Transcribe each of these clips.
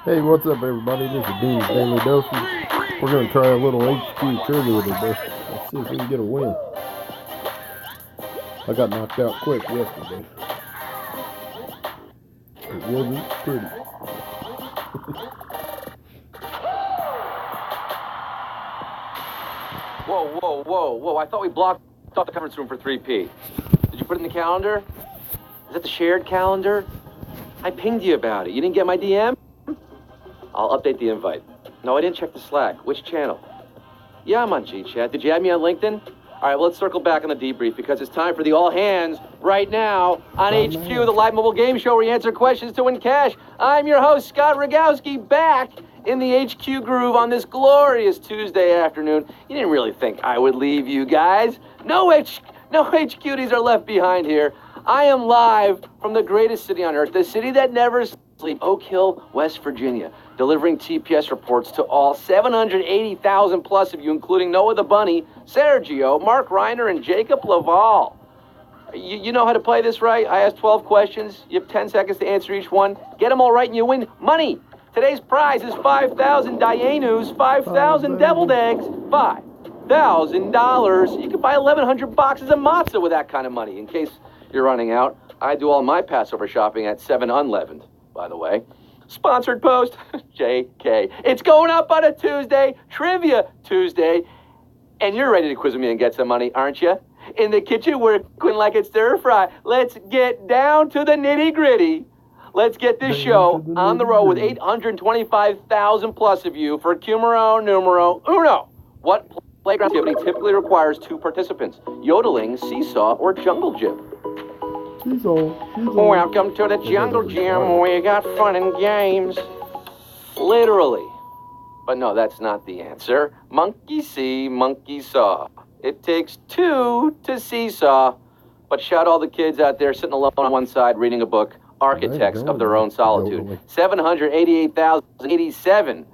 Hey, what's up, everybody? This is Dean's Daily Doses. We're going to try a little HQ trivia today. Let's see if we can get a win. I got knocked out quick yesterday. It wasn't pretty. Whoa. I thought we blocked off the conference room for 3P. Did you put it in the calendar? Is that the shared calendar? I pinged you about it. You didn't get my DM? I'll update the invite. No, I didn't check the Slack. Which channel? Yeah, I'm on G-Chat. Did you add me on LinkedIn? All right, well, let's circle back on the debrief because it's time for the all hands right now on HQ, the live mobile game show where you answer questions to win cash. I'm your host, Scott Rogowski, back in the HQ groove on this glorious Tuesday afternoon. You didn't really think I would leave you guys. No HQties are left behind here. I am live from the greatest city on earth, the city that never sleeps, Oak Hill, West Virginia, delivering TPS reports to all 780,000 plus of you, including Noah the Bunny, Sergio, Mark Reiner, and Jacob Laval. You know how to play this, right? I ask 12 questions. You have 10 seconds to answer each one. Get them all right and you win money. Today's prize is 5,000 Dayenus, 5,000 deviled eggs, $5,000. You can buy 1,100 boxes of matzah with that kind of money. In case you're running out, I do all my Passover shopping at 7 Unleavened, by the way. Sponsored post, JK. It's going up on a Tuesday, Trivia Tuesday, and you're ready to quiz me and get some money, aren't you? In the kitchen, we're cooking like it's stir fry. Let's get down to the nitty gritty. Let's get this show on the road with 825,000 plus of you for Cumero Numero Uno. What playground activity typically requires 2 participants? Yodeling, seesaw, or jungle gym? Welcome to the jungle gym. We got fun and games. Literally. But no, that's not the answer. Monkey see, monkey saw. It takes 2 to seesaw. But shout all the kids out there sitting alone on one side reading a book, architects of their own solitude. 788,087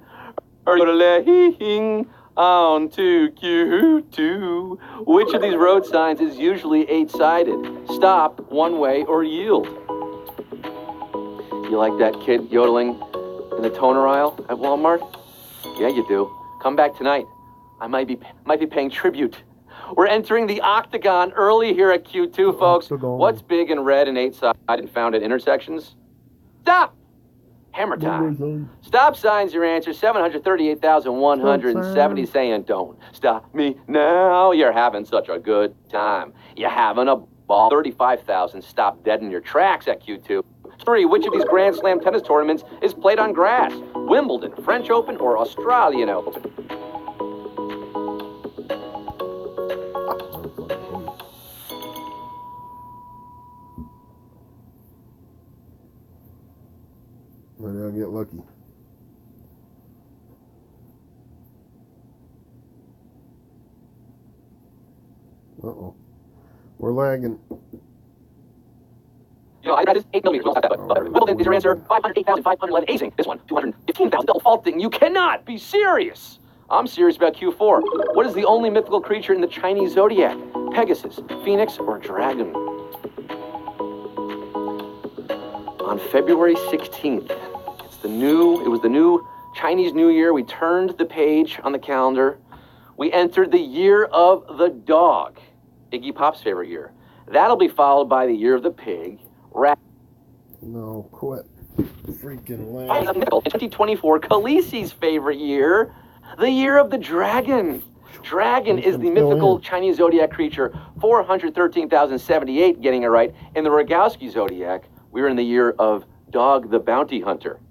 are laying on to Q2. Which of these road signs is usually 8-sided? Stop, one way, or yield? You like that kid yodeling in the toner aisle at Walmart? Yeah, you do. Come back tonight. I might be paying tribute. We're entering the octagon early here at Q2, folks. What's big and red and 8-sided and found at intersections? Stop! Hammer time. Stop signs your answer. 738,170 saying don't stop me now. You're having such a good time. You're having a ball. 35,000 stop dead in your tracks at Q2. 3, which of these Grand Slam tennis tournaments is played on grass? Wimbledon, French Open, or Australian Open? Maybe I'll get lucky. Uh-oh. We're lagging. You know, I just 8 millimeters. Wimbledon is your answer. 508,511 acing. This one, 215,000 double faulting. You cannot be serious. I'm serious about Q4. What is the only mythical creature in the Chinese zodiac? Pegasus, Phoenix, or Dragon? On February 16th, it was the new Chinese New Year. We turned the page on the calendar. We entered the year of the dog, Iggy Pop's favorite year. That'll be followed by the year of the pig, rat. No, quit. Freaking lag. In 2024, Khaleesi's favorite year, the year of the dragon. Dragon is the mythical Chinese zodiac creature, 413,078 getting it right. In the Rogowski zodiac, we were in the year of Dog the Bounty Hunter.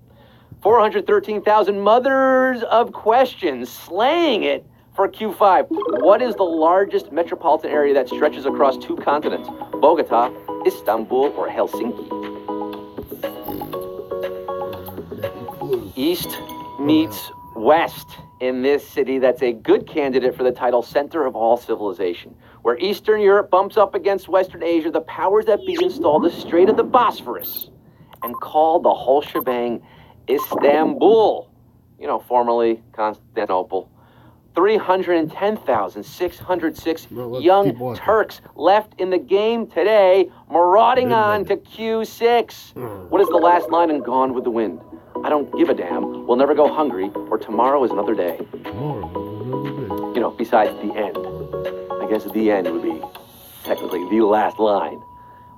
413,000 mothers of questions, slaying it for Q5. What is the largest metropolitan area that stretches across 2 continents? Bogota, Istanbul, or Helsinki? East meets West in this city that's a good candidate for the title Center of All Civilization. Where Eastern Europe bumps up against Western Asia, the powers that be install the Strait of the Bosphorus and call the whole shebang Istanbul, formerly Constantinople. 310,606 young Turks left in the game today, marauding on to Q6. What is the last line in Gone with the Wind? I don't give a damn, we'll never go hungry, or tomorrow is another day. Tomorrow is another day. You know, besides the end. I guess the end would be technically the last line.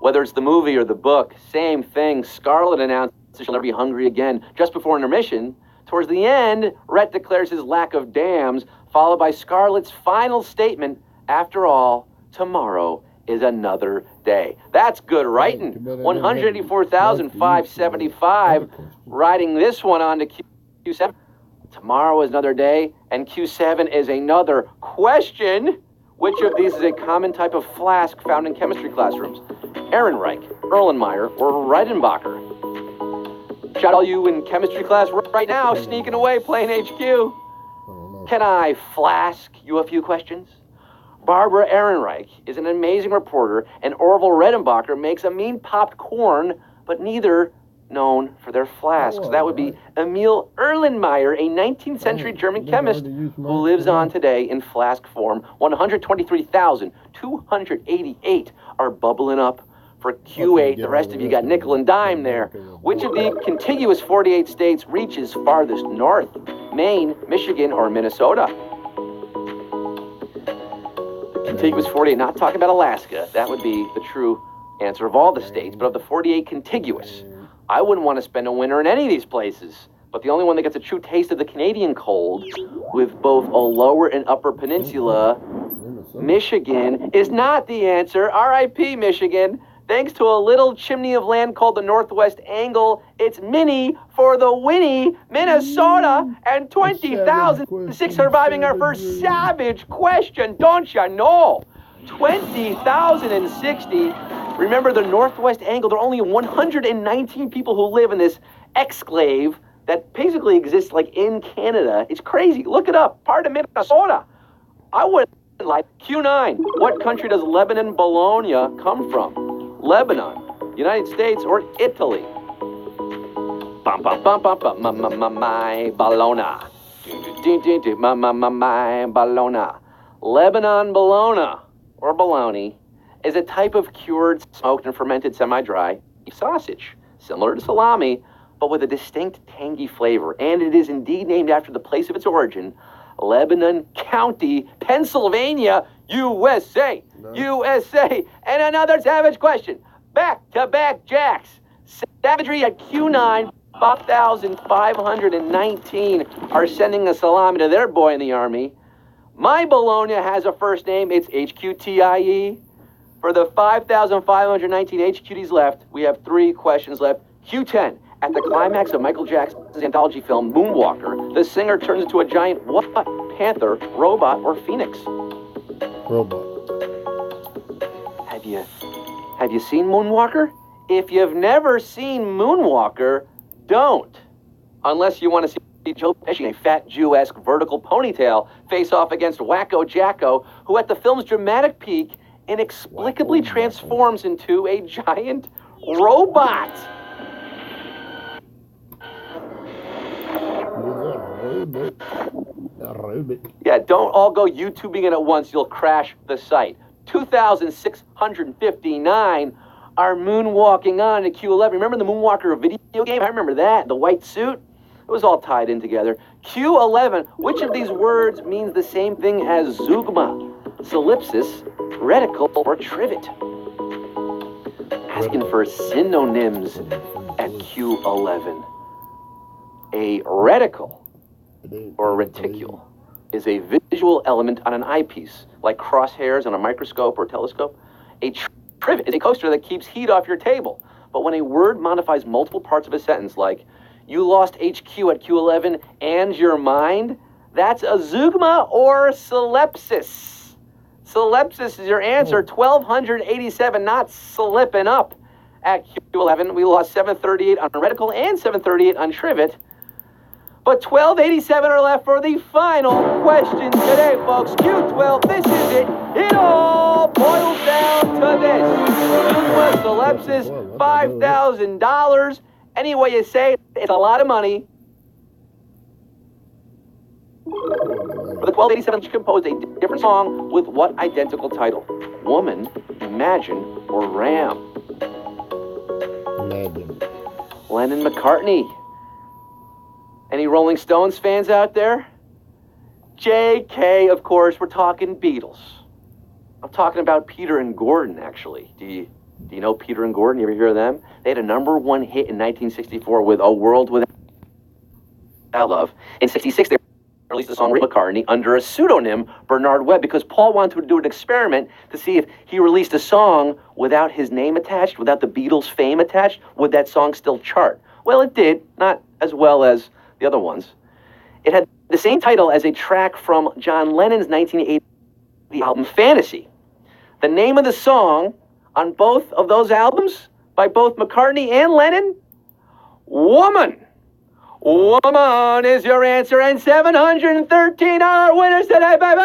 Whether it's the movie or the book, same thing. Scarlet announces she'll never be hungry again. Just before intermission, towards the end, Rhett declares his lack of dams, followed by Scarlet's final statement, after all, tomorrow is another day. That's good writing. 184,575. Writing this one on to Q7. Tomorrow is another day, and Q7 is another question. Which of these is a common type of flask found in chemistry classrooms? Ehrenreich, Erlenmeyer, or Reidenbacher? Shout out all you in chemistry class right now, sneaking away, playing HQ. Can I flask you a few questions? Barbara Ehrenreich is an amazing reporter, and Orville Redenbacher makes a mean popped corn, but neither known for their flasks. That would be Emil Erlenmeyer, a 19th century German chemist who lives on today in flask form. 123,288 are bubbling up for Q8. The rest of you got nickel and dime there. Which of the contiguous 48 states reaches farthest north? Maine, Michigan, or Minnesota? Contiguous 48, not talking about Alaska. That would be the true answer of all the states, but of the 48 contiguous. I wouldn't want to spend a winter in any of these places, but the only one that gets a true taste of the Canadian cold, with both a lower and upper peninsula, Michigan, is not the answer. R.I.P. Michigan. Thanks to a little chimney of land called the Northwest Angle, it's Minnie for the Winnie, Minnesota, and 20,006 surviving our first savage question, don't ya know? 20,060. Remember the Northwest Angle, there are only 119 people who live in this exclave that basically exists like in Canada. It's crazy. Look it up. Part of Minnesota. I would like Q9. What country does Lebanon bologna come from? Lebanon, United States, or Italy? Bum bum bum bum bum my bologna. My bologna. Lebanon bologna, or bologna, is a type of cured, smoked, and fermented semi-dry sausage, similar to salami, but with a distinct tangy flavor. And it is indeed named after the place of its origin, Lebanon County, Pennsylvania, USA. USA. And another savage question. Back-to-back jacks. Savagery at Q9, 5,519 are sending a salami to their boy in the Army. My bologna has a first name. It's HQTIE. For the 5,519 HQTs left, we have 3 questions left. Q10. At the climax of Michael Jackson's anthology film, Moonwalker, the singer turns into a giant what? Panther, robot, or phoenix? Robot. Have you seen Moonwalker? If you've never seen Moonwalker, don't. Unless you want to see Joe Pesci, a fat Jew-esque vertical ponytail, face off against Wacko Jacko, who at the film's dramatic peak inexplicably transforms into a giant robot. Yeah, don't all go YouTubing it at once. You'll crash the site. 2,659 are moonwalking on to Q11. Remember the Moonwalker video game? I remember that. The white suit. It was all tied in together. Q11. Which of these words means the same thing as zeugma, solipsis, reticle, or trivet? Asking for synonyms at Q11. A reticle, or reticule, is a visual element on an eyepiece, like crosshairs on a microscope or telescope. A trivet is a coaster that keeps heat off your table. But when a word modifies multiple parts of a sentence, like, you lost HQ at Q11 and your mind, that's a zeugma or solipsis. Solipsis is your answer, 1,287, not slipping up at Q11. We lost 738 on reticle and 738 on trivet. But 1,287 are left for the final question today, folks. Q12, this is it. It all boils down to this. Zeugma solipsis, $5,000. Any way you say it, it's a lot of money. For the 1,287, she composed a different song with what identical title? Woman, Imagine, or Ram? Imagine. Lennon-McCartney. Any Rolling Stones fans out there? JK, of course, we're talking Beatles. I'm talking about Peter and Gordon, actually. Do you know Peter and Gordon? You ever hear of them? They had a #1 hit in 1964 with A World Without Love. In 66, they released the song McCartney under a pseudonym, Bernard Webb, because Paul wanted to do an experiment to see if he released a song without his name attached, without the Beatles' fame attached, would that song still chart? Well, it did, not as well as the other ones. It had the same title as a track from John Lennon's 1980 album Fantasy. The name of the song on both of those albums, by both McCartney and Lennon, Woman. Woman is your answer, and 713 are winners today, baby!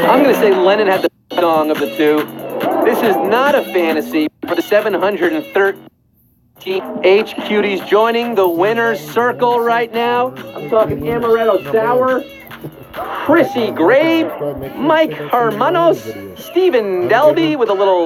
I'm going to say Lennon had the song of the two. This is not a fantasy for the 713 H cuties joining the winner's circle right now. I'm talking Amaretto Sour, Chrissy Grabe, Mike Hermanos, Stephen Delby with a little